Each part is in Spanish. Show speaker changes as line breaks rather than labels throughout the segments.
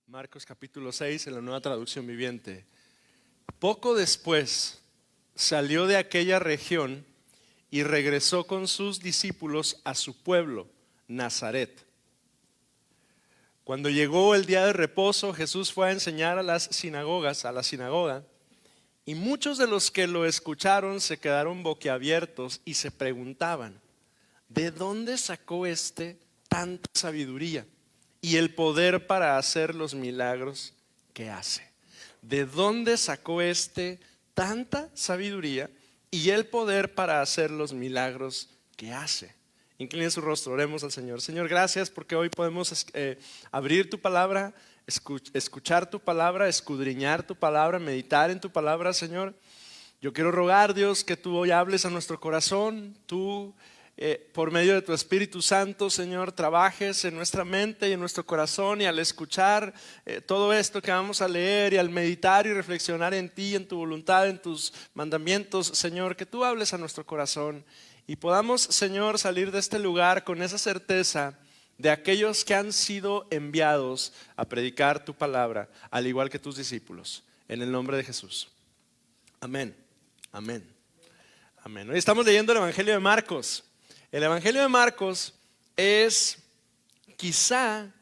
Marcos capítulo 6 en la Nueva Traducción Viviente. Poco después salió de aquella región y regresó con sus discípulos a su pueblo, Nazaret. Cuando llegó el día de reposo, Jesús fue a enseñar a la sinagoga, y muchos de los que lo escucharon se quedaron boquiabiertos y se preguntaban: ¿de dónde sacó tanta sabiduría y el poder para hacer los milagros que hace? ¿De dónde sacó tanta sabiduría y el poder para hacer los milagros que hace? Incline su rostro, oremos al Señor. Señor, gracias porque hoy podemos abrir tu palabra, escuchar tu palabra, escudriñar tu palabra, meditar en tu palabra, Señor. Yo quiero rogar, Dios, que tú hoy hables a nuestro corazón. Tú, por medio de tu Espíritu Santo, Señor, trabajes en nuestra mente y en nuestro corazón, y al escuchar todo esto que vamos a leer y al meditar y reflexionar en ti, en tu voluntad, en tus mandamientos, Señor, que tú hables a nuestro corazón y podamos, Señor, salir de este lugar con esa certeza de aquellos que han sido enviados a predicar tu palabra, al igual que tus discípulos, en el nombre de Jesús. Amén, amén, amén. Hoy estamos leyendo el Evangelio de Marcos. El Evangelio de Marcos es quizá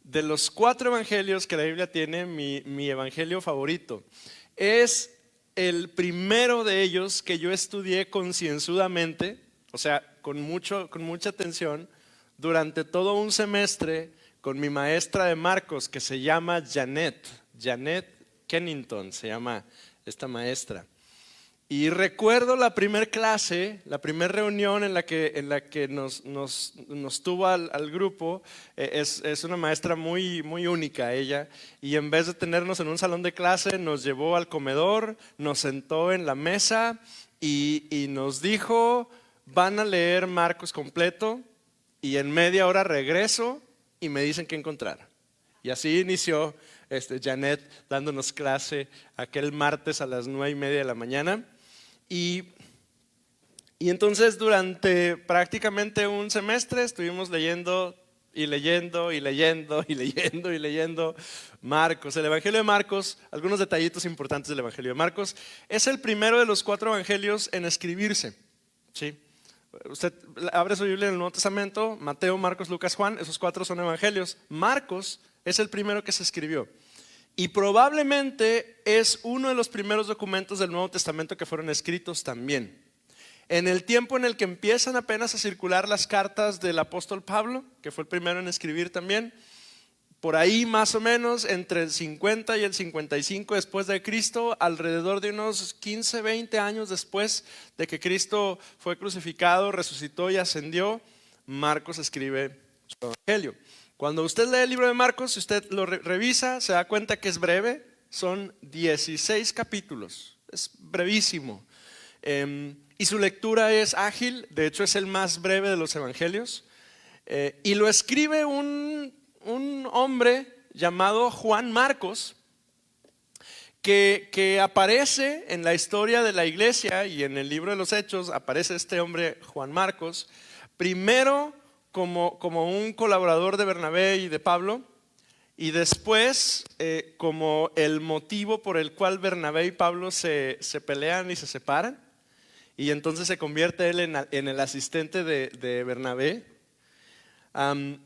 de los 4 evangelios que la Biblia tiene mi evangelio favorito. Es el primero de ellos que yo estudié concienzudamente, o sea, con mucha atención, durante todo un semestre con mi maestra de Marcos, que se llama Janet Kennington, se llama esta maestra. Y recuerdo la primera clase, la primera reunión en la que nos tuvo al grupo. Es una maestra muy única ella, y en vez de tenernos en un salón de clase nos llevó al comedor, nos sentó en la mesa y nos dijo: van a leer Marcos completo y en media hora regreso y me dicen qué encontrar. Y así inició Janet dándonos clase aquel martes a las 9:30 de la mañana. Y entonces durante prácticamente un semestre estuvimos leyendo Marcos. El Evangelio de Marcos, algunos detallitos importantes del Evangelio de Marcos: es el primero de los 4 evangelios en escribirse, ¿sí? Usted abre su Biblia en el Nuevo Testamento: Mateo, Marcos, Lucas, Juan. Esos 4 son evangelios. Marcos es el primero que se escribió, y probablemente es uno de los primeros documentos del Nuevo Testamento que fueron escritos también. En el tiempo en el que empiezan apenas a circular las cartas del apóstol Pablo, que fue el primero en escribir también, por ahí más o menos entre el 50 y el 55 después de Cristo, alrededor de unos 15, 20 años después de que Cristo fue crucificado, resucitó y ascendió, Marcos escribe su evangelio. Cuando usted lee el libro de Marcos, si usted lo revisa, se da cuenta que es breve. Son 16 capítulos, es brevísimo, y su lectura es ágil. De hecho, es el más breve de los evangelios, y lo escribe un hombre llamado Juan Marcos, que aparece en la historia de la iglesia, y en el libro de los Hechos aparece este hombre Juan Marcos, primero como un colaborador de Bernabé y de Pablo, y después como el motivo por el cual Bernabé y Pablo se pelean y se separan, y entonces se convierte él en el asistente de Bernabé.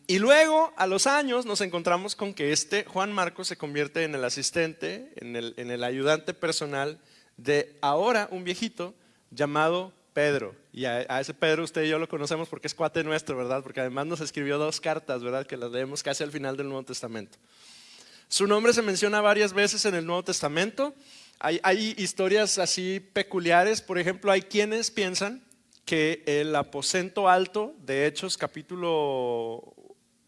Y luego, a los años, nos encontramos con que Juan Marcos se convierte en el asistente, en el ayudante personal de ahora un viejito llamado Pedro. Y a ese Pedro usted y yo lo conocemos porque es cuate nuestro, ¿verdad? Porque además nos escribió 2 cartas, ¿verdad? Que las leemos casi al final del Nuevo Testamento. Su nombre se menciona varias veces en el Nuevo Testamento. Hay historias así peculiares. Por ejemplo, hay quienes piensan que el aposento alto de Hechos capítulo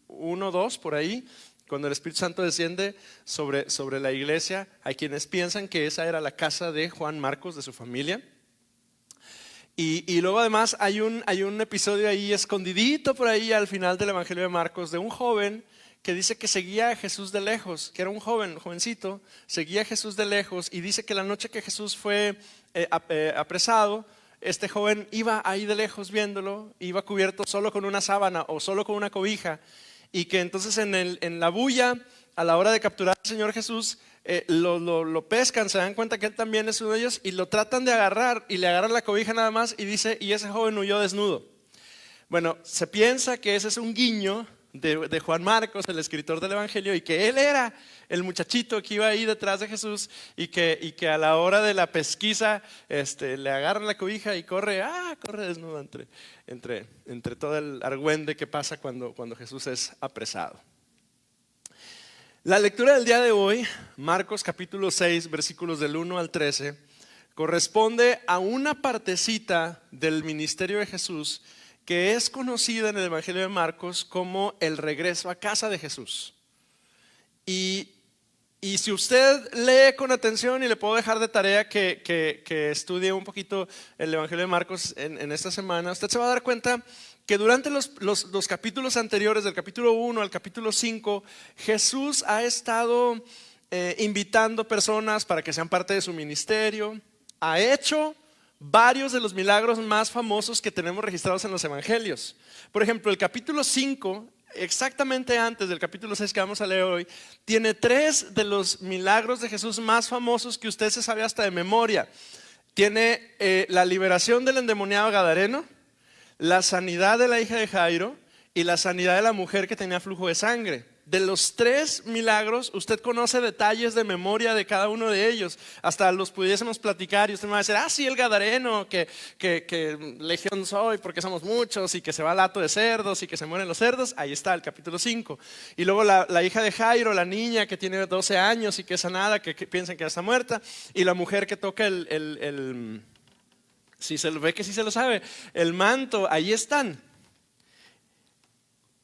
1, 2, por ahí, cuando el Espíritu Santo desciende sobre la iglesia, hay quienes piensan que esa era la casa de Juan Marcos, de su familia. Y luego además hay un episodio ahí escondidito por ahí al final del Evangelio de Marcos, de un joven que dice que seguía a Jesús de lejos, que era un jovencito, seguía a Jesús de lejos, y dice que la noche que Jesús fue apresado, este joven iba ahí de lejos viéndolo, iba cubierto solo con una sábana o solo con una cobija, y que entonces en la bulla a la hora de capturar al Señor Jesús, lo pescan, se dan cuenta que él también es uno de ellos y lo tratan de agarrar y le agarran la cobija nada más y dice, y ese joven huyó desnudo. Bueno, se piensa que ese es un guiño de Juan Marcos, el escritor del Evangelio, y que él era el muchachito que iba ahí detrás de Jesús y que a la hora de la pesquisa le agarran la cobija y corre desnudo entre todo el argüende que pasa cuando Jesús es apresado. La lectura del día de hoy, Marcos capítulo 6, versículos del 1 al 13, corresponde a una partecita del ministerio de Jesús que es conocida en el Evangelio de Marcos como el regreso a casa de Jesús. Y si usted lee con atención, y le puedo dejar de tarea que estudie un poquito el Evangelio de Marcos en esta semana, usted se va a dar cuenta que durante los capítulos anteriores, del capítulo 1 al capítulo 5, Jesús ha estado invitando personas para que sean parte de su ministerio. Ha hecho varios de los milagros más famosos que tenemos registrados en los evangelios. Por ejemplo, el capítulo 5, exactamente antes del capítulo 6 que vamos a leer hoy, tiene 3 de los milagros de Jesús más famosos que usted se sabe hasta de memoria. Tiene la liberación del endemoniado gadareno, la sanidad de la hija de Jairo y la sanidad de la mujer que tenía flujo de sangre. De los 3 milagros, usted conoce detalles de memoria de cada uno de ellos. Hasta los pudiésemos platicar y usted me va a decir, sí, el gadareno, que legión soy porque somos muchos y que se va al hato de cerdos y que se mueren los cerdos. Ahí está el capítulo 5. Y luego la hija de Jairo, la niña que tiene 12 años y que es sanada, que piensan que ya está muerta. Y la mujer que toca si se lo ve que sí se lo sabe, el manto, ahí están.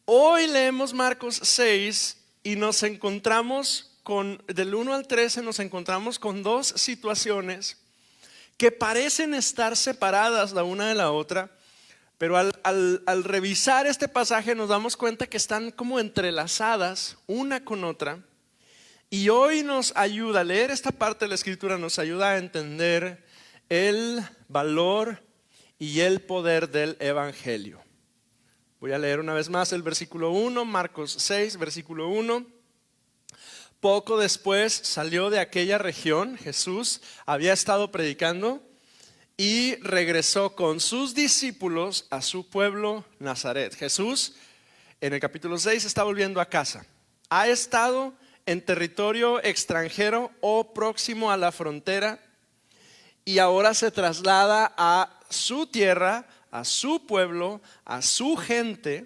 Hoy leemos Marcos 6 y nos encontramos del 1 al 13 nos encontramos con 2 situaciones que parecen estar separadas la una de la otra, pero al revisar este pasaje nos damos cuenta que están como entrelazadas una con otra. Y hoy nos ayuda, a leer esta parte de la escritura nos ayuda a entender el valor y el poder del evangelio. Voy a leer una vez más el versículo 1, Marcos 6, versículo 1. Poco después salió de aquella región, Jesús había estado predicando y regresó con sus discípulos a su pueblo Nazaret. Jesús en el capítulo 6 está volviendo a casa. Ha estado en territorio extranjero o próximo a la frontera y ahora se traslada a su tierra, a su pueblo, a su gente.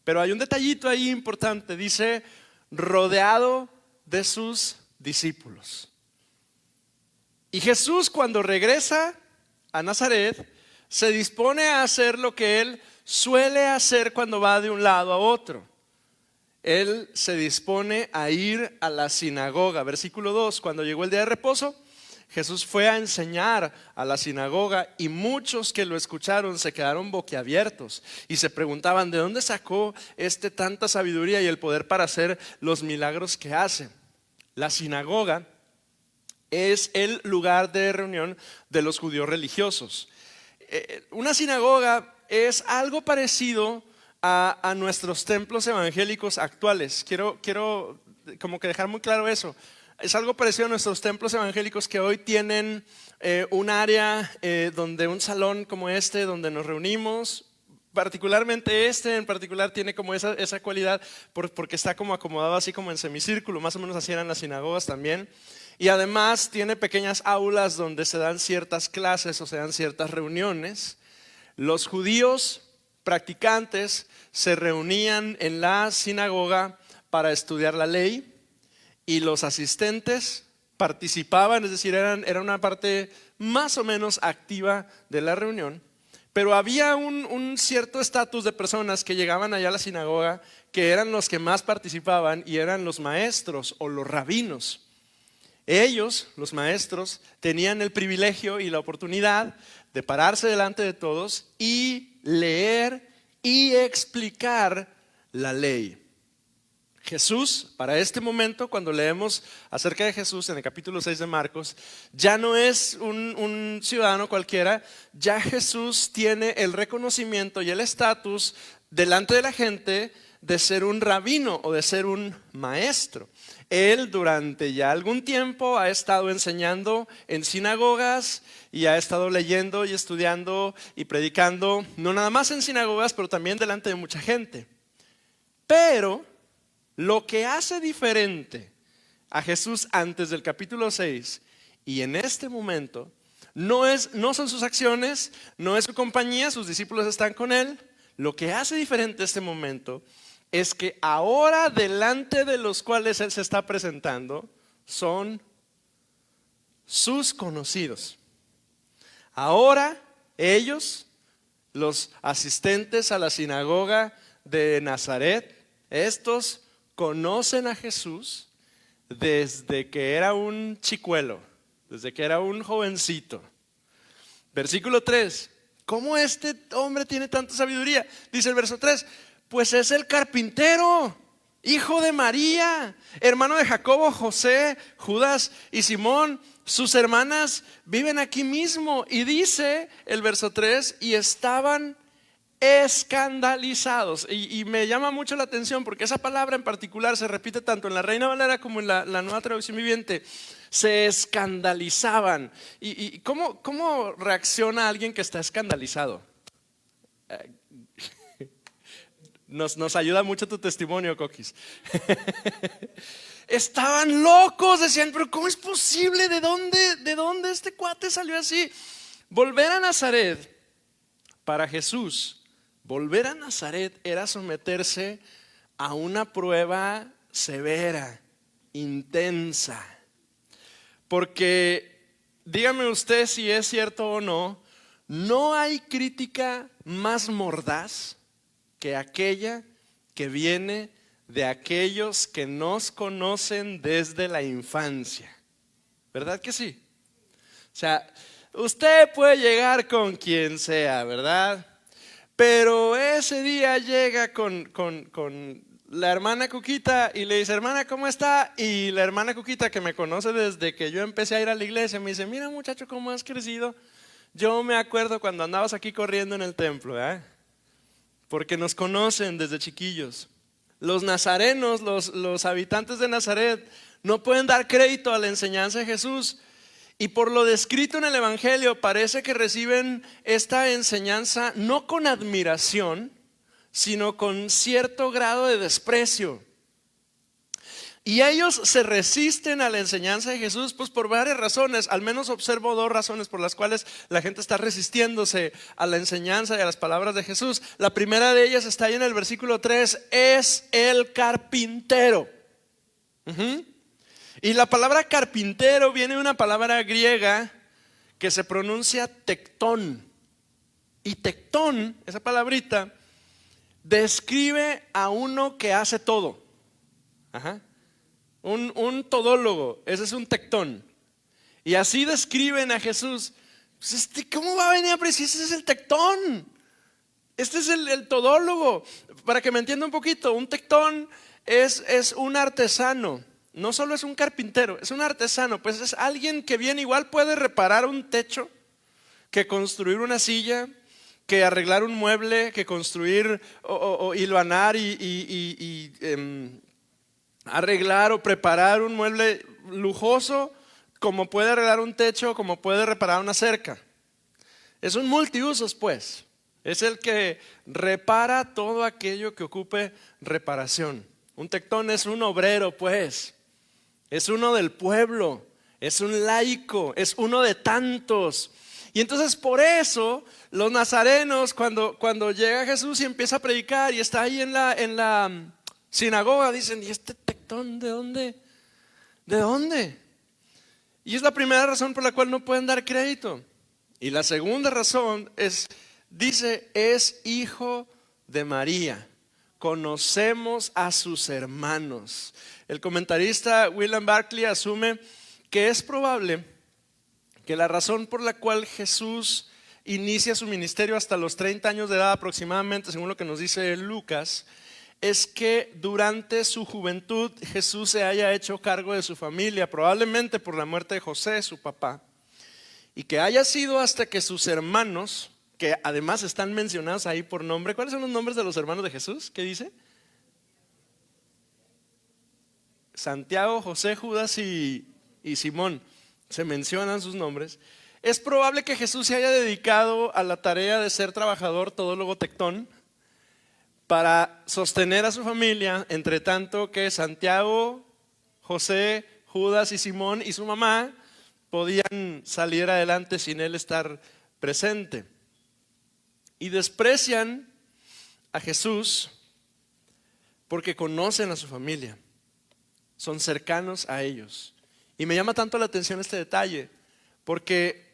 Pero hay un detallito ahí importante, dice rodeado de sus discípulos. Y Jesús, cuando regresa a Nazaret, se dispone a hacer lo que él suele hacer cuando va de un lado a otro. Él se dispone a ir a la sinagoga. Versículo 2, cuando llegó el día de reposo, Jesús fue a enseñar a la sinagoga y muchos que lo escucharon se quedaron boquiabiertos y se preguntaban ¿de dónde sacó tanta sabiduría y el poder para hacer los milagros que hace? La sinagoga es el lugar de reunión de los judíos religiosos. Una sinagoga es algo parecido a nuestros templos evangélicos actuales. Quiero como que dejar muy claro eso. Es algo parecido a nuestros templos evangélicos que hoy tienen un área donde un salón como donde nos reunimos. Particularmente en particular tiene como esa cualidad porque está como acomodado así como en semicírculo, más o menos así eran las sinagogas también. Y además tiene pequeñas aulas donde se dan ciertas clases o se dan ciertas reuniones. Los judíos practicantes se reunían en la sinagoga para estudiar la ley. Y los asistentes participaban, es decir, era una parte más o menos activa de la reunión. Pero había un cierto estatus de personas que llegaban allá a la sinagoga, que eran los que más participaban y eran los maestros o los rabinos. Ellos, los maestros, tenían el privilegio y la oportunidad de pararse delante de todos y leer y explicar la ley. Jesús, para este momento, cuando leemos acerca de Jesús en el capítulo 6 de Marcos, ya no es un ciudadano cualquiera, ya Jesús tiene el reconocimiento y el estatus delante de la gente de ser un rabino o de ser un maestro. él durante ya algún tiempo ha estado enseñando en sinagogas y ha estado leyendo y estudiando y predicando, no nada más en sinagogas, pero también delante de mucha gente. Pero lo que hace diferente a Jesús antes del capítulo 6 y en este momento no son sus acciones, no es su compañía, sus discípulos están con él. Lo que hace diferente este momento es que ahora delante de los cuales él se está presentando son sus conocidos. Ahora ellos, los asistentes a la sinagoga de Nazaret, estos conocen a Jesús desde que era un chicuelo, desde que era un jovencito. Versículo 3. ¿Cómo este hombre tiene tanta sabiduría? Dice el verso 3. Pues es el carpintero, hijo de María, hermano de Jacobo, José, Judas y Simón. Sus hermanas viven aquí mismo. Y dice el verso 3, y estaban escandalizados. Y me llama mucho la atención porque esa palabra en particular se repite tanto en la Reina Valera como en la Nueva Traducción Viviente. Se escandalizaban. ¿Y cómo reacciona alguien que está escandalizado? Nos ayuda mucho tu testimonio, Coquis. Estaban locos, decían, pero ¿cómo es posible? ¿De dónde este cuate salió así? Volver a Nazaret, para Jesús, volver a Nazaret era someterse a una prueba severa, intensa. Porque, dígame usted si es cierto o no, no hay crítica más mordaz que aquella que viene de aquellos que nos conocen desde la infancia. ¿Verdad que sí? O sea, usted puede llegar con quien sea, ¿verdad? Pero ese día llega con la hermana Cuquita y le dice, hermana, ¿cómo está? Y la hermana Cuquita, que me conoce desde que yo empecé a ir a la iglesia, me dice, mira muchacho, ¿cómo has crecido? Yo me acuerdo cuando andabas aquí corriendo en el templo, porque nos conocen desde chiquillos. Los nazarenos, los habitantes de Nazaret, no pueden dar crédito a la enseñanza de Jesús. Y por lo descrito en el Evangelio, parece que reciben esta enseñanza no con admiración, sino con cierto grado de desprecio. Y ellos se resisten a la enseñanza de Jesús pues por varias razones. Al menos observo dos razones por las cuales la gente está resistiéndose a la enseñanza y a las palabras de Jesús. La primera de ellas está ahí en el versículo 3, es el carpintero. Y la palabra carpintero viene de una palabra griega que se pronuncia tectón. Y tectón, esa palabrita, describe a uno que hace todo. Un todólogo, ese es un tectón. Y así describen a Jesús. Pues ¿cómo va a venir a decir ese es el tectón? Este es el todólogo. Para que me entienda un poquito, un tectón es un artesano. No solo es un carpintero, es un artesano. Pues es alguien que bien igual puede reparar un techo, que construir una silla, que arreglar un mueble, que construir o hilvanar y arreglar o preparar un mueble lujoso, como puede arreglar un techo, como puede reparar una cerca. Es un multiusos, pues. Es el que repara todo aquello que ocupe reparación. Un tectón es un obrero, pues. Es uno del pueblo, es un laico, es uno de tantos. Y entonces por eso los nazarenos, cuando llega Jesús y empieza a predicar y está ahí en la sinagoga, dicen, ¿y este tectón de dónde? ¿De dónde? Y es la primera razón por la cual no pueden dar crédito. Y la segunda razón dice, es hijo de María. Conocemos a sus hermanos. El comentarista William Barclay asume que es probable que la razón por la cual Jesús inicia su ministerio hasta los 30 años de edad aproximadamente, según lo que nos dice Lucas, es que durante su juventud Jesús se haya hecho cargo de su familia, probablemente por la muerte de José, su papá, y que haya sido hasta que sus hermanos, que además están mencionados ahí por nombre. ¿Cuáles son los nombres de los hermanos de Jesús? ¿Qué dice? Santiago, José, Judas y Simón, se mencionan sus nombres, es probable que Jesús se haya dedicado a la tarea de ser trabajador todólogo tectón para sostener a su familia, entre tanto que Santiago, José, Judas y Simón y su mamá podían salir adelante sin él estar presente. Y desprecian a Jesús porque conocen a su familia, son cercanos a ellos. Y me llama tanto la atención este detalle, porque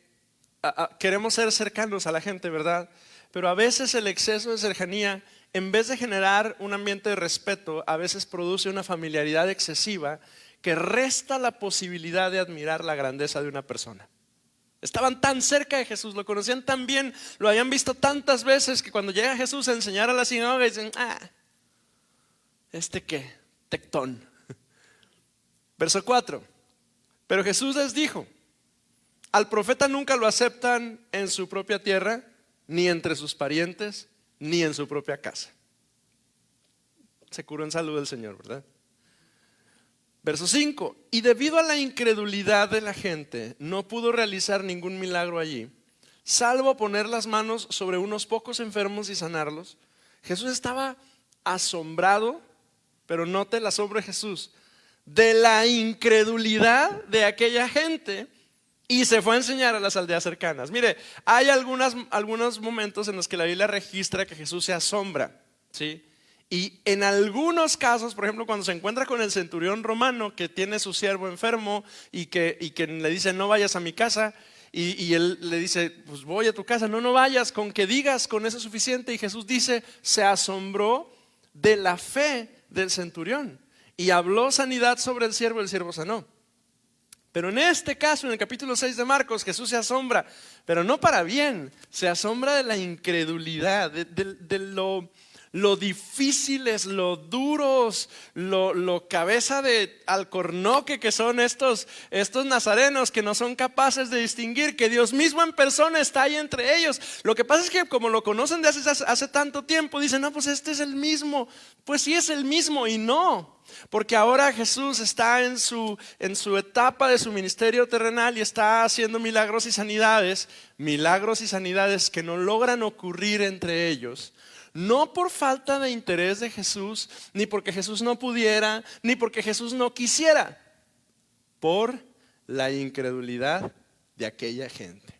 queremos ser cercanos a la gente, ¿verdad? Pero a veces el exceso de cercanía, en vez de generar un ambiente de respeto, a veces produce una familiaridad excesiva que resta la posibilidad de admirar la grandeza de una persona. Estaban tan cerca de Jesús, lo conocían tan bien, lo habían visto tantas veces que cuando llega Jesús a enseñar a la sinagoga dicen, ¿este qué? Tectón. Verso 4. Pero Jesús les dijo, al profeta nunca lo aceptan en su propia tierra, ni entre sus parientes, ni en su propia casa. Se curó en salud el Señor, ¿verdad? Verso 5. Y debido a la incredulidad de la gente, no pudo realizar ningún milagro allí, salvo poner las manos sobre unos pocos enfermos y sanarlos. Jesús estaba asombrado, pero note el asombro de Jesús, de la incredulidad de aquella gente, y se fue a enseñar a las aldeas cercanas. Mire, hay algunos momentos en los que la Biblia registra que Jesús se asombra, ¿sí? Y en algunos casos, por ejemplo, cuando se encuentra con el centurión romano que tiene su siervo enfermo y que le dice no vayas a mi casa, y él le dice pues voy a tu casa, no vayas, con que digas, con eso es suficiente. Y Jesús dice, se asombró de la fe del centurión y habló sanidad sobre el siervo sanó. Pero en este caso, en el capítulo 6 de Marcos, Jesús se asombra, pero no para bien, se asombra de la incredulidad, de lo difíciles, lo duros, lo cabeza de alcornoque que son estos nazarenos, que no son capaces de distinguir que Dios mismo en persona está ahí entre ellos. Lo que pasa es que como lo conocen de hace tanto tiempo, dicen, no, pues este es el mismo. Pues sí es el mismo, y no, porque ahora Jesús está en su etapa de su ministerio terrenal y está haciendo milagros y sanidades que no logran ocurrir entre ellos. No por falta de interés de Jesús, ni porque Jesús no pudiera, ni porque Jesús no quisiera, por la incredulidad de aquella gente.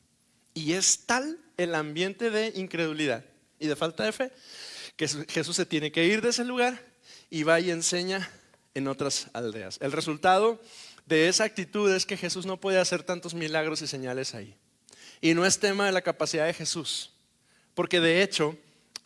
Y es tal el ambiente de incredulidad y de falta de fe que Jesús se tiene que ir de ese lugar y va y enseña en otras aldeas. El resultado de esa actitud es que Jesús no puede hacer tantos milagros y señales ahí. Y no es tema de la capacidad de Jesús, porque de hecho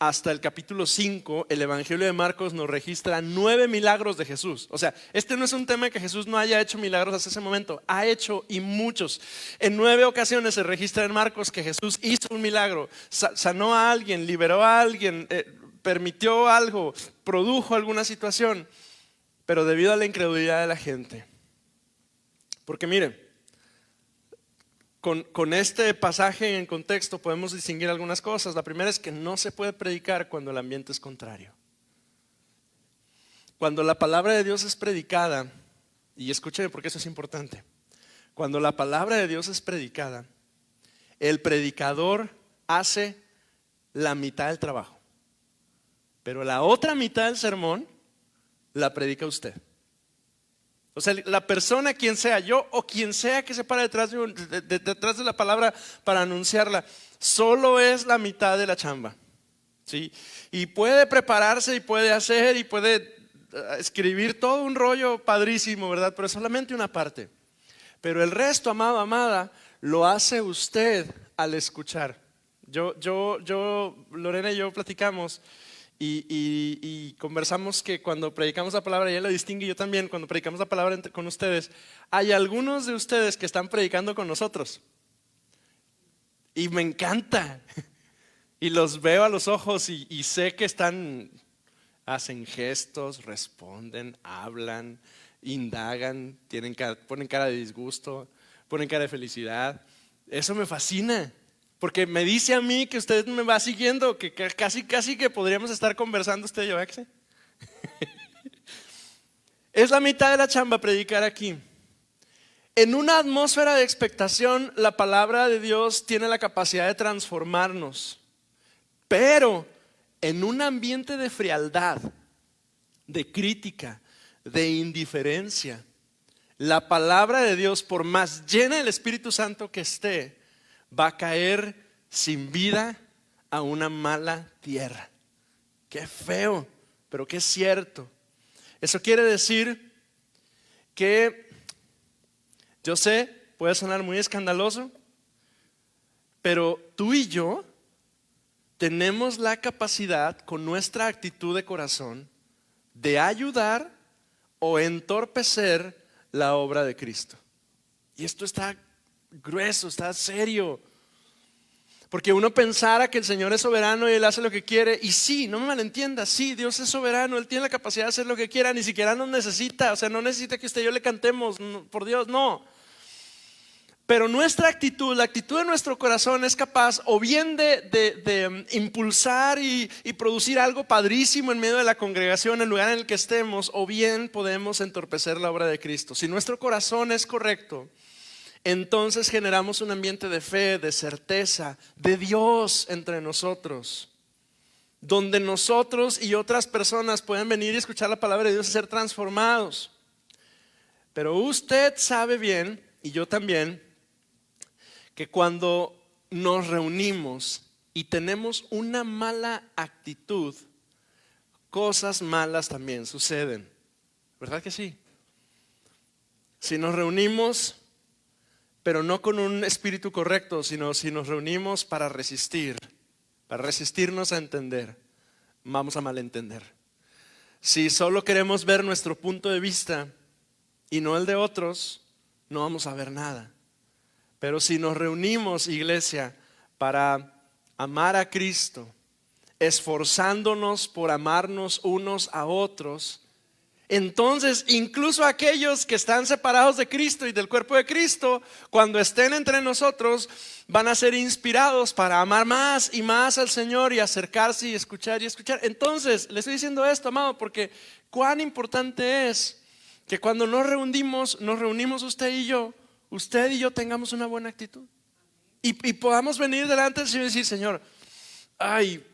hasta el capítulo 5 el Evangelio de Marcos nos registra 9 milagros de Jesús. O sea, este no es un tema de que Jesús no haya hecho milagros hasta ese momento, ha hecho, y muchos. En 9 ocasiones se registra en Marcos que Jesús hizo un milagro, sanó a alguien, liberó a alguien, permitió algo, produjo alguna situación, pero debido a la incredulidad de la gente. Porque mire, con este pasaje en contexto podemos distinguir algunas cosas. La primera es que no se puede predicar cuando el ambiente es contrario. Cuando la palabra de Dios es predicada, y escúcheme porque eso es importante, cuando la palabra de Dios es predicada, el predicador hace la mitad del trabajo, pero la otra mitad del sermón la predica usted. O sea, la persona, quien sea, yo o quien sea que se para detrás de la palabra para anunciarla, solo es la mitad de la chamba, ¿sí? Y puede prepararse y puede hacer y puede escribir todo un rollo padrísimo, ¿verdad? Pero es solamente una parte. Pero el resto, amado, amada, lo hace usted al escuchar. Lorena y yo platicamos y conversamos que cuando predicamos la palabra, y ella lo distingue, yo también, cuando predicamos la palabra con ustedes, hay algunos de ustedes que están predicando con nosotros y me encanta y los veo a los ojos y sé que hacen gestos, responden, hablan, indagan, ponen cara de disgusto, ponen cara de felicidad. Eso me fascina, porque me dice a mí que usted me va siguiendo, que casi que podríamos estar conversando usted y yo, ¿eh? Es la mitad de la chamba predicar aquí. En una atmósfera de expectación, la palabra de Dios tiene la capacidad de transformarnos. Pero en un ambiente de frialdad, de crítica, de indiferencia, la palabra de Dios, por más llena del Espíritu Santo que esté, va a caer sin vida a una mala tierra. Qué feo, pero qué cierto. Eso quiere decir que, yo sé, puede sonar muy escandaloso, pero tú y yo tenemos la capacidad con nuestra actitud de corazón de ayudar o entorpecer la obra de Cristo. Y esto está grueso, está serio. Porque uno pensara que el Señor es soberano y Él hace lo que quiere. Y sí, no me malentienda, sí, Dios es soberano, Él tiene la capacidad de hacer lo que quiera. Ni siquiera nos necesita, o sea, no necesita que usted y yo le cantemos, no, por Dios, no. Pero nuestra actitud, la actitud de nuestro corazón es capaz o bien de impulsar y producir algo padrísimo en medio de la congregación, en el lugar en el que estemos, o bien podemos entorpecer la obra de Cristo. Si nuestro corazón es correcto, entonces generamos un ambiente de fe, de certeza, de Dios entre nosotros, donde nosotros y otras personas pueden venir y escuchar la palabra de Dios y ser transformados. Pero usted sabe bien, y yo también, que cuando nos reunimos y tenemos una mala actitud, cosas malas también suceden. ¿Verdad que sí? Si nos reunimos, pero no con un espíritu correcto, sino si nos reunimos para resistirnos a entender, vamos a malentender. Si solo queremos ver nuestro punto de vista y no el de otros, no vamos a ver nada. Pero si nos reunimos, iglesia, para amar a Cristo, esforzándonos por amarnos unos a otros, entonces incluso aquellos que están separados de Cristo y del cuerpo de Cristo, cuando estén entre nosotros, van a ser inspirados para amar más y más al Señor y acercarse y escuchar y escuchar. Entonces, le estoy diciendo esto, amado, porque cuán importante es que cuando nos reunimos usted y yo tengamos una buena actitud y podamos venir delante del Señor y decir: Señor, ay,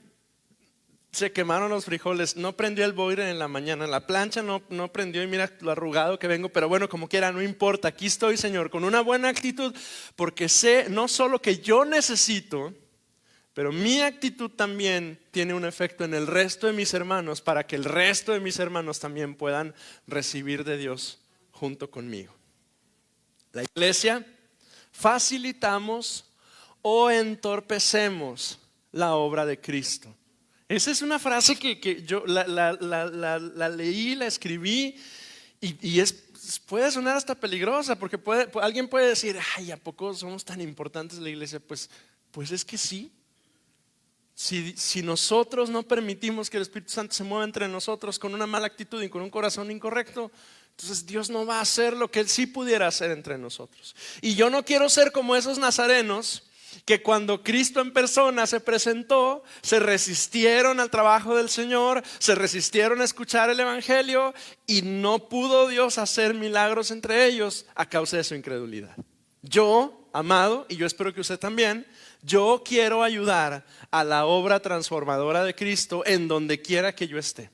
se quemaron los frijoles, no prendió el boiler en la mañana, la plancha no prendió y mira lo arrugado que vengo, pero bueno, como quiera, no importa, aquí estoy, Señor, con una buena actitud, porque sé no solo que yo necesito, pero mi actitud también tiene un efecto en el resto de mis hermanos, para que el resto de mis hermanos también puedan recibir de Dios junto conmigo. La iglesia, facilitamos o entorpecemos la obra de Cristo. Esa es una frase que yo la leí, la escribí y puede sonar hasta peligrosa, porque alguien puede decir: ay, ¿a poco somos tan importantes en la iglesia? Pues es que sí. Si nosotros no permitimos que el Espíritu Santo se mueva entre nosotros con una mala actitud y con un corazón incorrecto, entonces Dios no va a hacer lo que Él sí pudiera hacer entre nosotros. Y yo no quiero ser como esos nazarenos que cuando Cristo en persona se presentó, se resistieron al trabajo del Señor, se resistieron a escuchar el Evangelio, y no pudo Dios hacer milagros entre ellos a causa de su incredulidad. Yo, amado, y yo espero que usted también, yo quiero ayudar a la obra transformadora de Cristo en donde quiera que yo esté.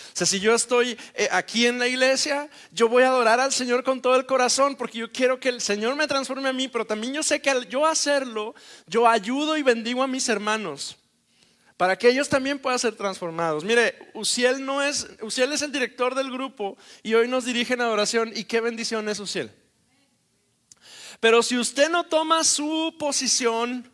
O sea, si yo estoy aquí en la iglesia, yo voy a adorar al Señor con todo el corazón, porque yo quiero que el Señor me transforme a mí, pero también yo sé que al yo hacerlo, yo ayudo y bendigo a mis hermanos para que ellos también puedan ser transformados. Mire, Uziel es el director del grupo y hoy nos dirige en adoración, y qué bendición es Uziel. Pero si usted no toma su posición,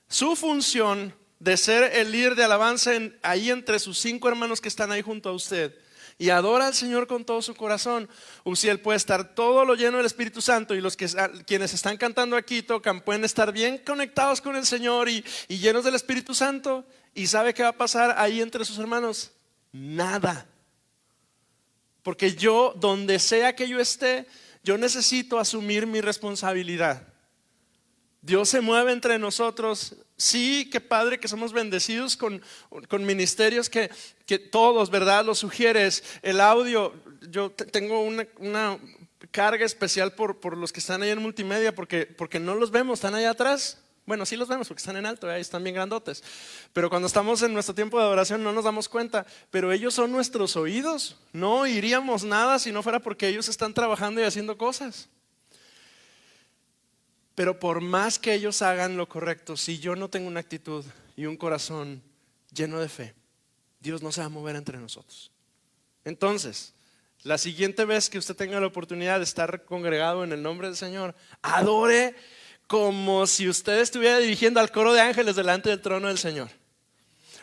su función de ser el líder de alabanza ahí entre sus 5 hermanos que están ahí junto a usted, y adora al Señor con todo su corazón, Uziel puede estar todo lo lleno del Espíritu Santo, y quienes están cantando aquí tocan, pueden estar bien conectados con el Señor y llenos del Espíritu Santo, y ¿sabe qué va a pasar ahí entre sus hermanos? Nada. Porque yo, donde sea que yo esté, yo necesito asumir mi responsabilidad Dios se mueve entre nosotros. Sí, qué padre que somos bendecidos con ministerios que todos, ¿verdad? Lo sugieres. El audio, yo tengo una carga especial por los que están ahí en multimedia porque no los vemos, están allá atrás. Bueno, sí los vemos porque están en alto, ahí están bien grandotes. Pero cuando estamos en nuestro tiempo de adoración no nos damos cuenta. Pero ellos son nuestros oídos. No oiríamos nada si no fuera porque ellos están trabajando y haciendo cosas. Pero por más que ellos hagan lo correcto, si yo no tengo una actitud y un corazón lleno de fe, Dios no se va a mover entre nosotros. Entonces, la siguiente vez que usted tenga la oportunidad de estar congregado en el nombre del Señor, adore como si usted estuviera dirigiendo al coro de ángeles delante del trono del Señor.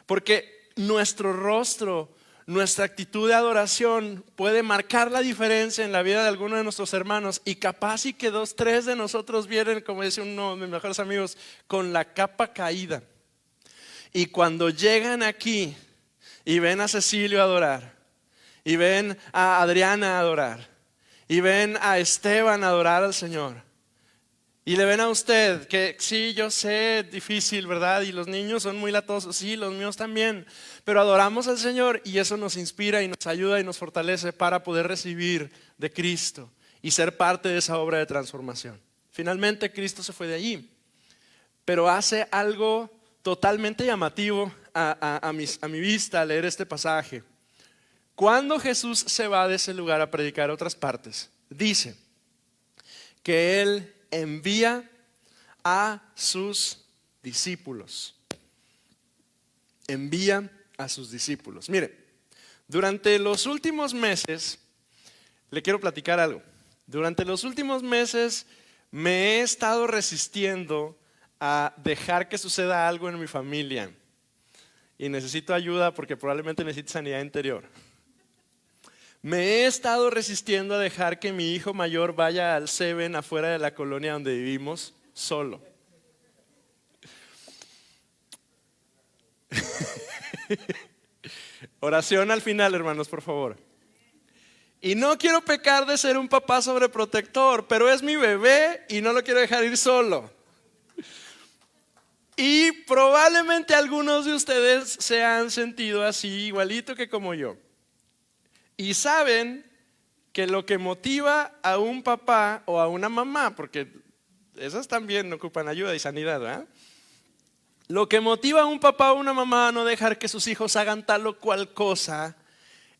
Porque nuestro rostro, nuestra actitud de adoración puede marcar la diferencia en la vida de alguno de nuestros hermanos. Y capaz y que 2, 3 de nosotros vienen, como dice uno de mis mejores amigos, con la capa caída. Y cuando llegan aquí y ven a Cecilio adorar, y ven a Adriana adorar, y ven a Esteban adorar al Señor, y le ven a usted que sí, yo sé, difícil, ¿verdad? Y los niños son muy latosos, sí, los míos también. Pero adoramos al Señor y eso nos inspira y nos ayuda y nos fortalece para poder recibir de Cristo y ser parte de esa obra de transformación. Finalmente Cristo se fue de allí, pero hace algo totalmente llamativo a mi vista al leer este pasaje. Cuando Jesús se va de ese lugar a predicar a otras partes, dice que Él envía a sus discípulos. Envía a sus discípulos. Mire, durante los últimos meses, le quiero platicar algo. Durante los últimos meses me he estado resistiendo a dejar que suceda algo en mi familia. Y necesito ayuda porque probablemente necesito sanidad interior. Me he estado resistiendo a dejar que mi hijo mayor vaya al Seven afuera de la colonia donde vivimos solo. Oración al final, hermanos, por favor. Y no quiero pecar de ser un papá sobreprotector, pero es mi bebé y no lo quiero dejar ir solo. Y probablemente algunos de ustedes se han sentido así, igualito que como yo. Y saben que lo que motiva a un papá o a una mamá, porque esas también ocupan ayuda y sanidad, ¿verdad? Lo que motiva a un papá o una mamá a no dejar que sus hijos hagan tal o cual cosa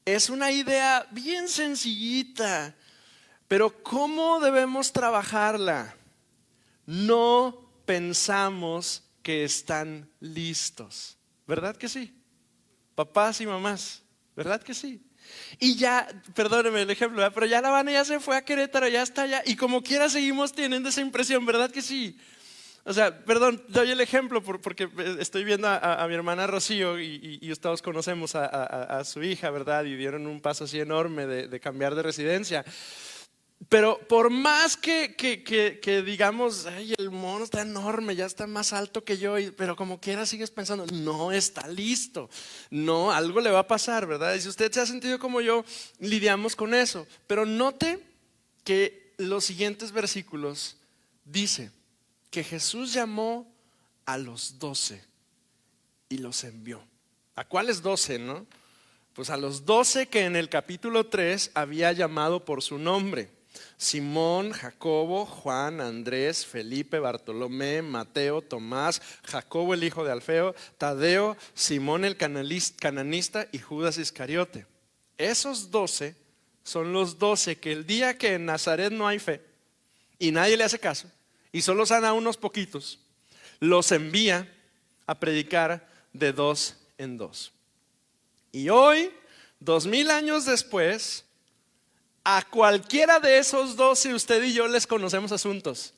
es una idea bien sencillita, pero ¿cómo debemos trabajarla? No pensamos que están listos, ¿verdad que sí? Papás y mamás, ¿verdad que sí? Y ya, perdóneme el ejemplo, ¿verdad? Pero ya la Habana ya se fue a Querétaro, ya está allá. Y como quiera seguimos teniendo esa impresión, ¿verdad que sí? O sea, perdón, doy el ejemplo porque estoy viendo a mi hermana Rocío y todos conocemos a su hija, ¿verdad? Y dieron un paso así enorme de cambiar de residencia. Pero por más que digamos, ay, el mono está enorme, ya está más alto que yo, pero como quiera sigues pensando, no está listo, no, algo le va a pasar, ¿verdad? Y si usted se ha sentido como yo, lidiamos con eso. Pero note que los siguientes versículos dice que Jesús llamó a los 12 y los envió. ¿A cuáles 12, no? Pues a los 12 que en el capítulo 3 había llamado por su nombre: Simón, Jacobo, Juan, Andrés, Felipe, Bartolomé, Mateo, Tomás, Jacobo el hijo de Alfeo, Tadeo, Simón el cananista y Judas Iscariote. Esos 12 son los 12 que el día que en Nazaret no hay fe y nadie le hace caso y solo sana a unos poquitos, los envía a predicar de 2 en 2. Y hoy, 2000 años después, a cualquiera de esos 12 usted y yo les conocemos asuntos,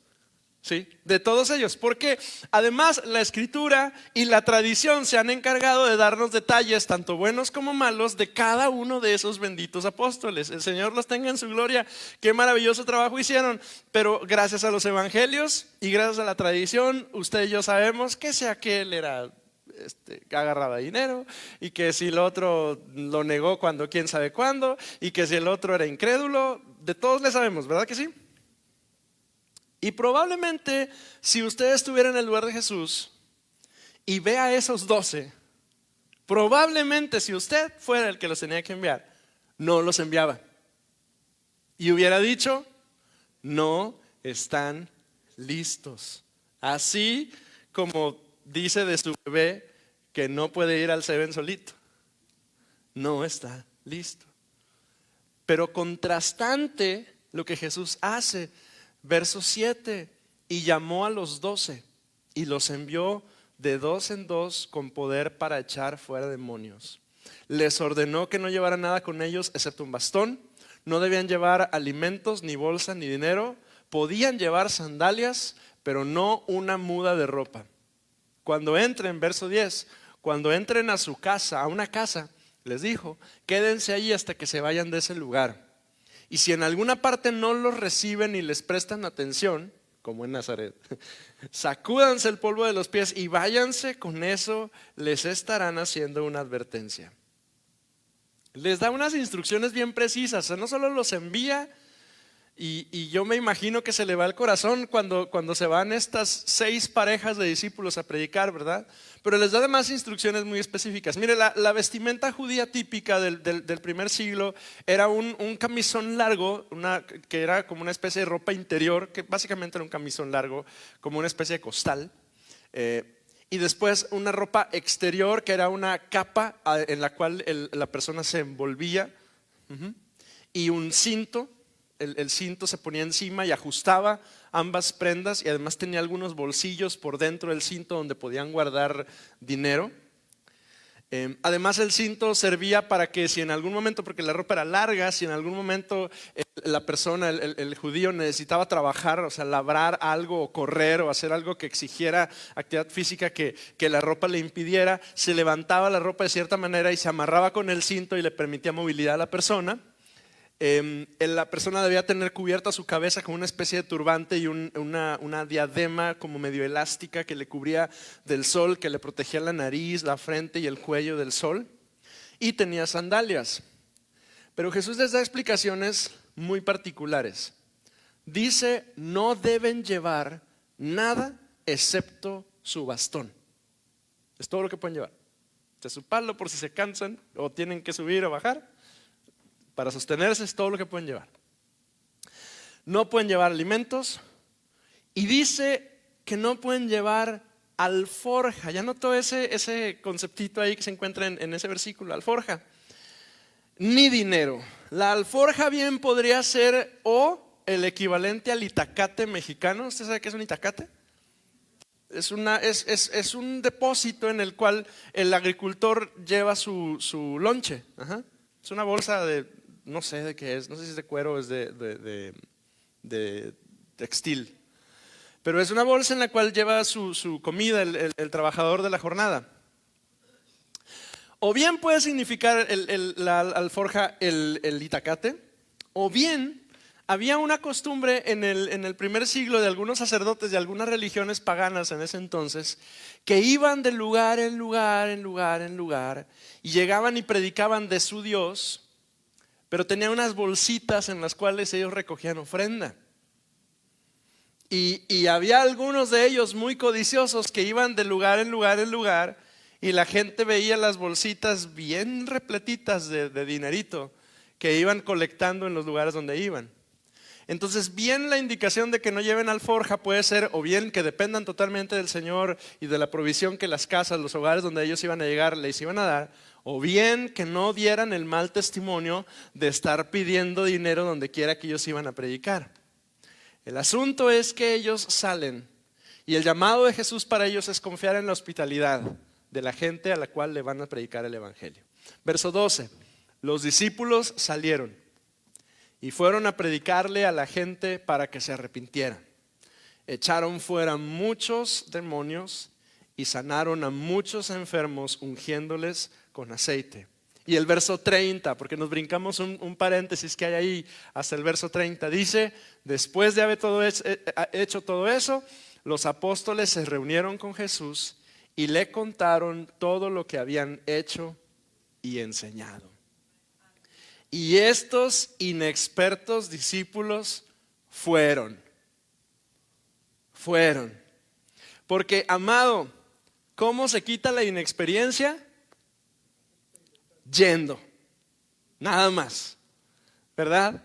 ¿sí? De todos ellos, porque además la escritura y la tradición se han encargado de darnos detalles, tanto buenos como malos, de cada uno de esos benditos apóstoles. El Señor los tenga en su gloria. Qué maravilloso trabajo hicieron. Pero gracias a los evangelios y gracias a la tradición, usted y yo sabemos que si aquel era agarraba dinero, y que si el otro lo negó cuando quién sabe cuándo, y que si el otro era incrédulo. De todos le sabemos, ¿verdad que sí? Y probablemente si usted estuviera en el lugar de Jesús y ve a esos 12, probablemente si usted fuera el que los tenía que enviar, no los enviaba. Y hubiera dicho, no están listos. Así como dice de su bebé que no puede ir al Seven solito. No está listo. Pero contrastante lo que Jesús hace. Verso 7, y llamó a los 12 y los envió de 2 en 2 con poder para echar fuera demonios. Les ordenó que no llevaran nada con ellos excepto un bastón. No debían llevar alimentos, ni bolsa, ni dinero. Podían llevar sandalias, pero no una muda de ropa. Cuando entren, verso 10, cuando entren a su casa, a una casa, les dijo, quédense allí hasta que se vayan de ese lugar. Y si en alguna parte no los reciben y les prestan atención, como en Nazaret, sacúdanse el polvo de los pies y váyanse, con eso les estarán haciendo una advertencia. Les da unas instrucciones bien precisas, o sea, no solo los envía, y yo me imagino que se le va el corazón cuando se van estas 6 parejas de discípulos a predicar, ¿verdad? Pero les da además instrucciones muy específicas. Mire, la vestimenta judía típica del primer siglo era un camisón largo, que era como una especie de ropa interior, que básicamente era un camisón largo, como una especie de costal. Y después una ropa exterior, que era una capa en la cual la persona se envolvía. Y un cinto. El cinto se ponía encima y ajustaba ambas prendas, y además tenía algunos bolsillos por dentro del cinto donde podían guardar dinero. Además el cinto servía para que si en algún momento, porque la ropa era larga, si en algún momento la persona, el judío necesitaba trabajar, o sea, labrar algo o correr o hacer algo que exigiera actividad física que la ropa le impidiera, se levantaba la ropa de cierta manera y se amarraba con el cinto y le permitía movilidad a la persona. La persona debía tener cubierta su cabeza con una especie de turbante y una diadema como medio elástica que le cubría del sol, que le protegía la nariz, la frente y el cuello del sol. Y tenía sandalias. Pero Jesús les da explicaciones muy particulares. Dice, no deben llevar nada excepto su bastón. Es todo lo que pueden llevar. Es su palo por si se cansan o tienen que subir o bajar. Para sostenerse es todo lo que pueden llevar. No pueden llevar alimentos. Y dice que no pueden llevar alforja. Ya notó ese conceptito ahí que se encuentra en ese versículo, alforja. Ni dinero. La alforja bien podría ser o el equivalente al itacate mexicano. ¿Usted sabe qué es un itacate? Es un depósito en el cual el agricultor lleva su lonche. Es una bolsa de, no sé de qué es, no sé si es de cuero o es de textil. Pero es una bolsa en la cual lleva su comida el trabajador de la jornada. O bien puede significar la alforja el itacate, o bien había una costumbre en el primer siglo de algunos sacerdotes de algunas religiones paganas en ese entonces, que iban de lugar en lugar, en lugar, en lugar, y llegaban y predicaban de su Dios, pero tenían unas bolsitas en las cuales ellos recogían ofrenda. Y había algunos de ellos muy codiciosos que iban de lugar en lugar en lugar, y la gente veía las bolsitas bien repletitas de dinerito que iban colectando en los lugares donde iban. Entonces, bien la indicación de que no lleven alforja puede ser o bien que dependan totalmente del Señor y de la provisión que las casas, los hogares donde ellos iban a llegar les iban a dar, o bien que no dieran el mal testimonio de estar pidiendo dinero donde quiera que ellos iban a predicar. El asunto es que ellos salen y el llamado de Jesús para ellos es confiar en la hospitalidad de la gente a la cual le van a predicar el evangelio. Verso 12, los discípulos salieron y fueron a predicarle a la gente para que se arrepintiera. Echaron fuera muchos demonios y sanaron a muchos enfermos ungiéndoles con aceite. Y el verso 30, porque nos brincamos un paréntesis que hay ahí hasta el verso 30, dice, después de haber hecho todo eso, los apóstoles se reunieron con Jesús y le contaron todo lo que habían hecho y enseñado. Y estos inexpertos discípulos fueron. fueron. Porque, amado, ¿cómo se quita la inexperiencia? Yendo, nada más, ¿verdad?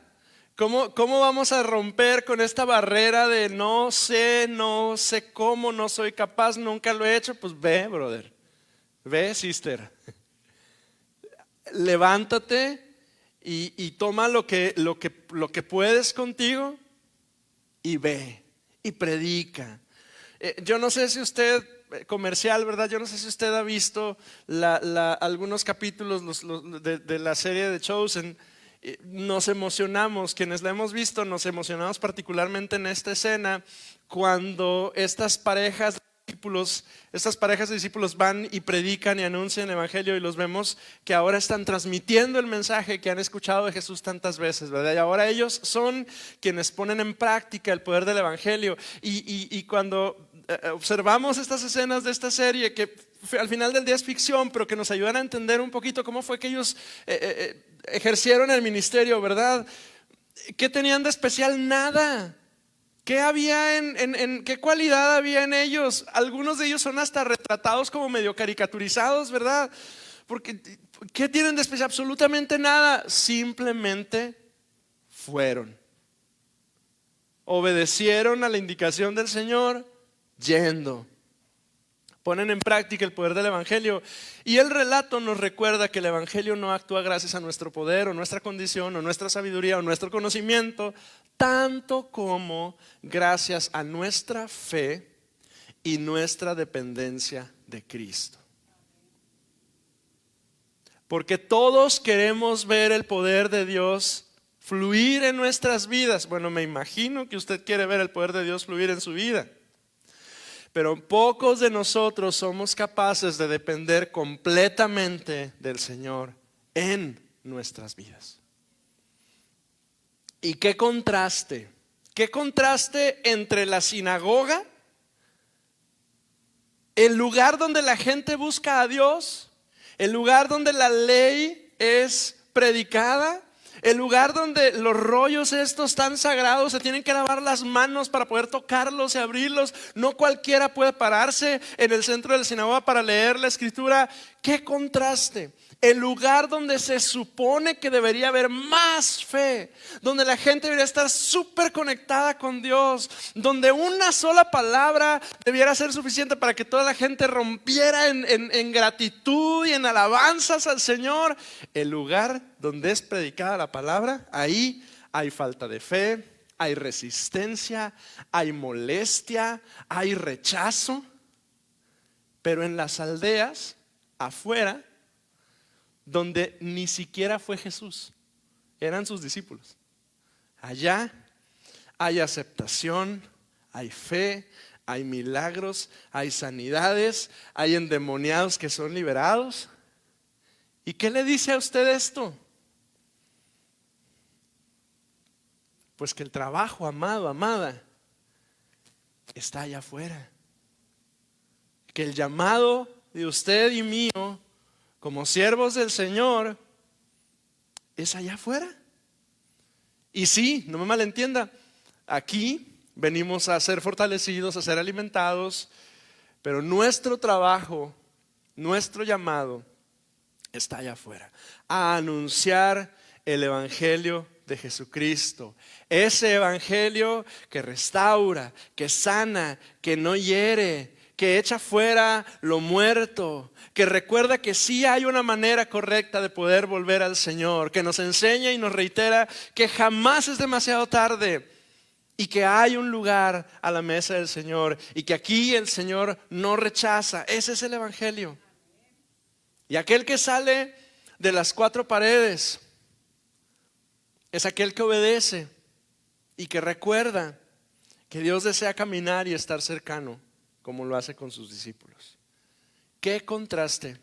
¿Cómo vamos a romper con esta barrera de no sé cómo, no soy capaz, nunca lo he hecho? Pues ve, brother, ve, sister, levántate y toma lo que puedes contigo y ve y predica. Yo no sé si usted, comercial, ¿verdad? Yo no sé si usted ha visto algunos capítulos de la serie de Chosen. Nos emocionamos, quienes la hemos visto, nos emocionamos particularmente en esta escena cuando estas parejas de discípulos van y predican y anuncian el evangelio, y los vemos que ahora están transmitiendo el mensaje que han escuchado de Jesús tantas veces, ¿verdad? Y ahora ellos son quienes ponen en práctica el poder del evangelio. Y cuando observamos estas escenas de esta serie, que al final del día es ficción, pero que nos ayudan a entender un poquito cómo fue que ellos ejercieron el ministerio, ¿verdad? ¿Qué tenían de especial? Nada. ¿Qué había qué cualidad había en ellos? Algunos de ellos son hasta retratados como medio caricaturizados, ¿verdad? Porque ¿qué tienen de especial? Absolutamente nada. Simplemente fueron. Obedecieron a la indicación del Señor yendo. Ponen en práctica el poder del evangelio. Y el relato nos recuerda que el evangelio no actúa gracias a nuestro poder o nuestra condición o nuestra sabiduría o nuestro conocimiento, tanto como gracias a nuestra fe y nuestra dependencia de Cristo. Porque todos queremos ver el poder de Dios fluir en nuestras vidas. Bueno, me imagino que usted quiere ver el poder de Dios fluir en su vida. Pero pocos de nosotros somos capaces de depender completamente del Señor en nuestras vidas. Y qué contraste entre la sinagoga, el lugar donde la gente busca a Dios, el lugar donde la ley es predicada, el lugar donde los rollos estos tan sagrados se tienen que lavar las manos para poder tocarlos y abrirlos. No cualquiera puede pararse en el centro de la sinagoga para leer la escritura. ¡Qué contraste! El lugar donde se supone que debería haber más fe, donde la gente debería estar súper conectada con Dios, donde una sola palabra debiera ser suficiente para que toda la gente rompiera en gratitud y en alabanzas al Señor. El lugar donde es predicada la palabra, ahí hay falta de fe, hay resistencia, hay molestia, hay rechazo. Pero en las aldeas afuera, donde ni siquiera fue Jesús, eran sus discípulos, allá hay aceptación, hay fe, hay milagros, hay sanidades, hay endemoniados que son liberados. ¿Y qué le dice a usted esto? Pues que el trabajo, amado, amada, está allá afuera. Que el llamado de usted y mío como siervos del Señor es allá afuera. Y sí, no me malentienda, aquí venimos a ser fortalecidos, a ser alimentados, pero nuestro trabajo, nuestro llamado está allá afuera, a anunciar el evangelio de Jesucristo, ese evangelio que restaura, que sana, que no hiere, que echa fuera lo muerto, que recuerda que sí hay una manera correcta de poder volver al Señor, que nos enseña y nos reitera que jamás es demasiado tarde y que hay un lugar a la mesa del Señor y que aquí el Señor no rechaza. Ese es el evangelio. Y aquel que sale de las cuatro paredes es aquel que obedece y que recuerda que Dios desea caminar y estar cercano, como lo hace con sus discípulos. Qué contraste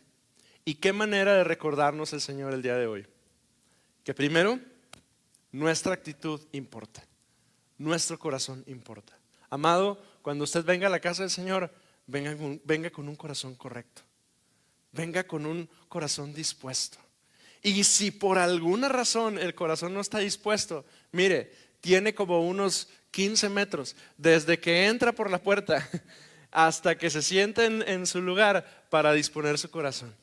y qué manera de recordarnos el Señor el día de hoy. Que primero, nuestra actitud importa, nuestro corazón importa. Amado, cuando usted venga a la casa del Señor, venga con un corazón correcto, venga con un corazón dispuesto. Y si por alguna razón el corazón no está dispuesto, mire, tiene como unos 15 metros, desde que entra por la puerta hasta que se sienta en su lugar para disponer su corazón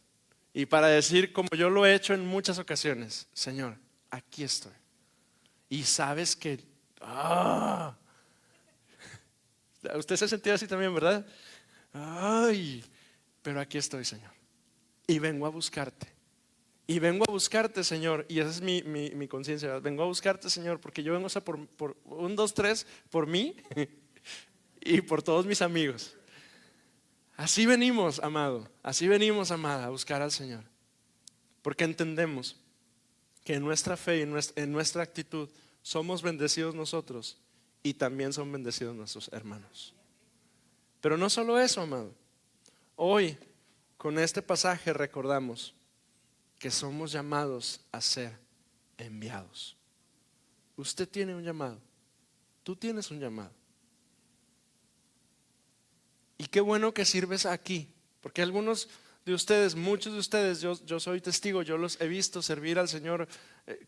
y para decir, como yo lo he hecho en muchas ocasiones: Señor, aquí estoy. Y sabes que usted se ha sentido así también, ¿verdad? Ay, pero aquí estoy, Señor, y vengo a buscarte. Y vengo a buscarte, Señor, y esa es mi conciencia, ¿verdad? Vengo a buscarte, Señor, porque yo vengo por 1, 2, 3, por mí y por todos mis amigos. Así venimos, amado, así venimos, amada, a buscar al Señor, porque entendemos que en nuestra fe y en nuestra actitud somos bendecidos nosotros y también son bendecidos nuestros hermanos. Pero no solo eso, amado. Hoy, con este pasaje, recordamos que somos llamados a ser enviados. Usted tiene un llamado, tú tienes un llamado. Y qué bueno que sirves aquí, porque algunos de ustedes, muchos de ustedes, yo soy testigo, yo los he visto servir al Señor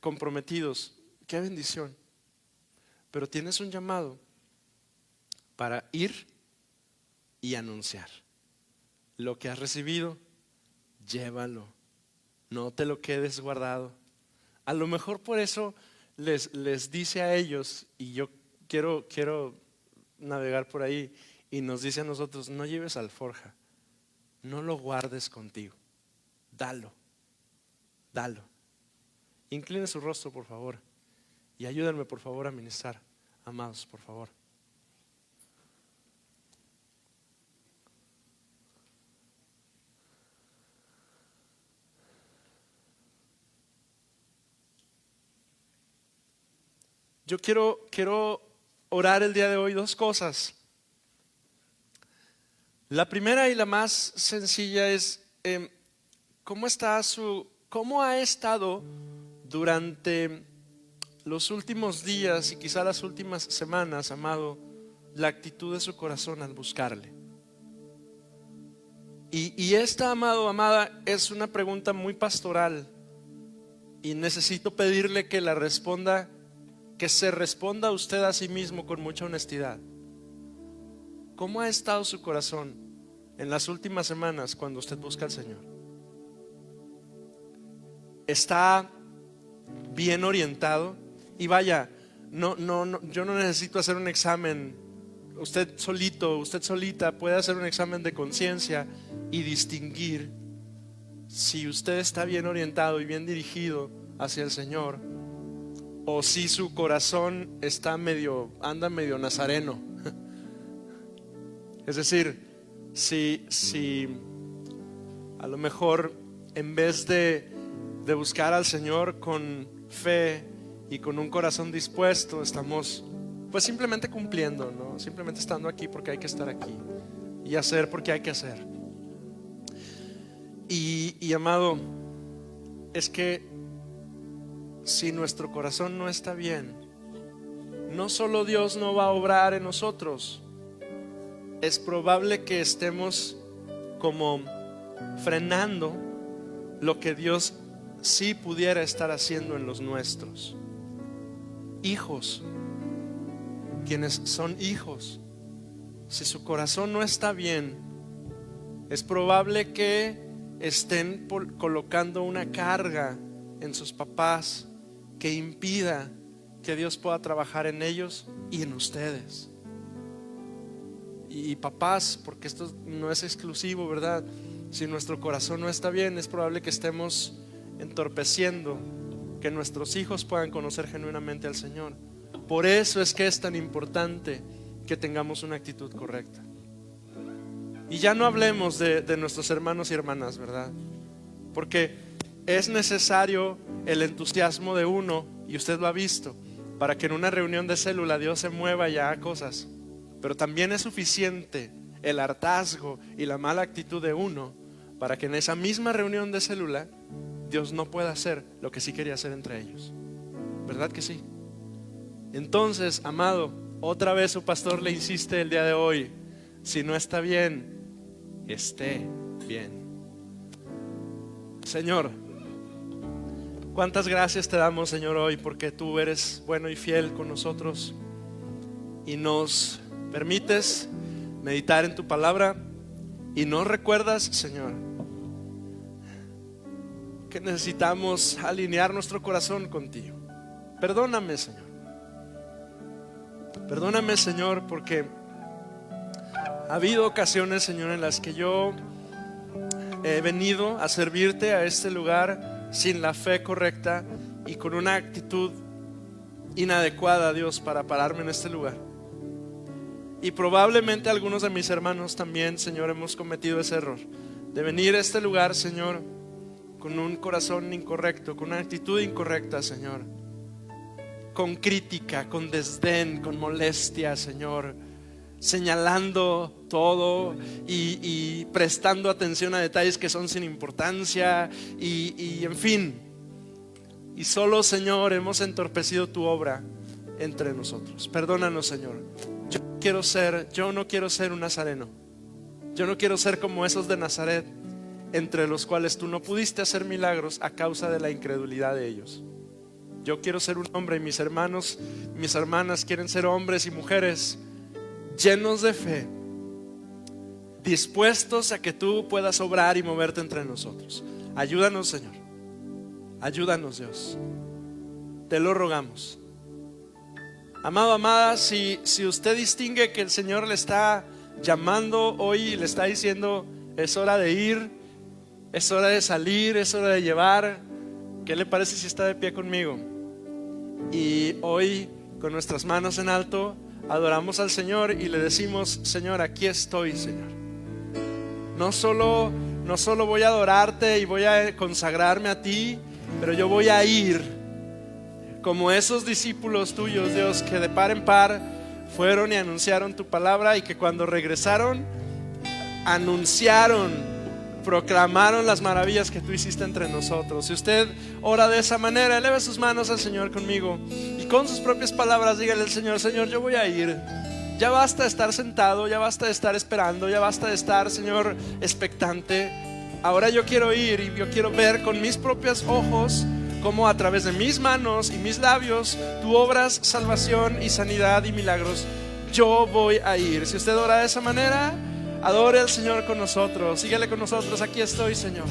comprometidos. Qué bendición. Pero tienes un llamado para ir y anunciar. Lo que has recibido, llévalo. No te lo quedes guardado. A lo mejor por eso les dice a ellos, y yo quiero navegar por ahí, y nos dice a nosotros: no lleves alforja, no lo guardes contigo, dalo. Incline su rostro, por favor, y ayúdenme, por favor, a ministrar, amados, por favor. Yo quiero orar el día de hoy 2 cosas. La primera y la más sencilla es ¿cómo ha estado durante los últimos días y quizá las últimas semanas, amado, la actitud de su corazón al buscarle? Y esta, amado, amada, es una pregunta muy pastoral, y necesito pedirle que la responda, que se responda a usted a sí mismo con mucha honestidad. ¿Cómo ha estado su corazón en las últimas semanas cuando usted busca al Señor? ¿Está bien orientado? Y vaya, yo no necesito hacer un examen. Usted solito, usted solita puede hacer un examen de conciencia y distinguir si usted está bien orientado y bien dirigido hacia el Señor, o si su corazón anda medio nazareno. Es decir, si a lo mejor en vez de buscar al Señor con fe y con un corazón dispuesto, estamos pues simplemente cumpliendo, ¿no? Simplemente estando aquí porque hay que estar aquí y hacer porque hay que hacer. Y amado, es que si nuestro corazón no está bien, no solo Dios no va a obrar en nosotros, es probable que estemos como frenando lo que Dios sí pudiera estar haciendo en los nuestros hijos. Quienes son hijos, si su corazón no está bien, es probable que estén colocando una carga en sus papás que impida que Dios pueda trabajar en ellos y en ustedes. Y papás, porque esto no es exclusivo, ¿verdad? Si nuestro corazón no está bien, es probable que estemos entorpeciendo que nuestros hijos puedan conocer genuinamente al Señor. Por eso es que es tan importante que tengamos una actitud correcta. Y ya no hablemos de nuestros hermanos y hermanas, ¿verdad? Porque es necesario el entusiasmo de uno, y usted lo ha visto, para que en una reunión de célula Dios se mueva y haga cosas. Pero también es suficiente el hartazgo y la mala actitud de uno para que en esa misma reunión de célula Dios no pueda hacer lo que sí quería hacer entre ellos. ¿Verdad que sí? Entonces, amado, otra vez su pastor le insiste el día de hoy: si no está bien, esté bien. Señor, cuántas gracias te damos, Señor, hoy, porque tú eres bueno y fiel con nosotros. y nos permites meditar en tu palabra y nos recuerdas, Señor, que necesitamos alinear nuestro corazón contigo. Perdóname, Señor. Perdóname, Señor, porque ha habido ocasiones, Señor, en las que yo he venido a servirte a este lugar sin la fe correcta y con una actitud inadecuada, Dios, para pararme en este lugar. Y probablemente algunos de mis hermanos también, Señor, hemos cometido ese error de venir a este lugar, Señor, con un corazón incorrecto, con una actitud incorrecta, Señor, con crítica, con desdén, con molestia, Señor, señalando todo y prestando atención a detalles que son sin importancia y en fin. Y solo, Señor, hemos entorpecido tu obra entre nosotros. Perdónanos, Señor. Yo no quiero ser un nazareno. Yo no quiero ser como esos de Nazaret, entre los cuales tú no pudiste hacer milagros a causa de la incredulidad de ellos. Yo quiero ser un hombre y mis hermanos, mis hermanas quieren ser hombres y mujeres llenos de fe, dispuestos a que tú puedas obrar y moverte entre nosotros. Ayúdanos, Señor. Ayúdanos, Dios. Te lo rogamos. Amado, amada, si usted distingue que el Señor le está llamando hoy y le está diciendo es hora de ir, es hora de salir, es hora de llevar, ¿qué le parece si está de pie conmigo? Y hoy, con nuestras manos en alto, adoramos al Señor y le decimos: Señor, aquí estoy, Señor. No solo voy a adorarte y voy a consagrarme a ti, pero yo voy a ir como esos discípulos tuyos, Dios, que de par en par fueron y anunciaron tu palabra, y que cuando regresaron anunciaron, proclamaron las maravillas que tú hiciste entre nosotros. Si usted ora de esa manera, eleve sus manos al Señor conmigo y con sus propias palabras dígale al Señor: Señor, yo voy a ir. Ya basta de estar sentado, ya basta de estar esperando, ya basta de estar, Señor, expectante. Ahora yo quiero ir y yo quiero ver con mis propios ojos cómo a través de mis manos y mis labios tú obras salvación y sanidad y milagros. Yo voy a ir. Si usted ora de esa manera, adore al Señor con nosotros. Síguele con nosotros. Aquí estoy, Señor.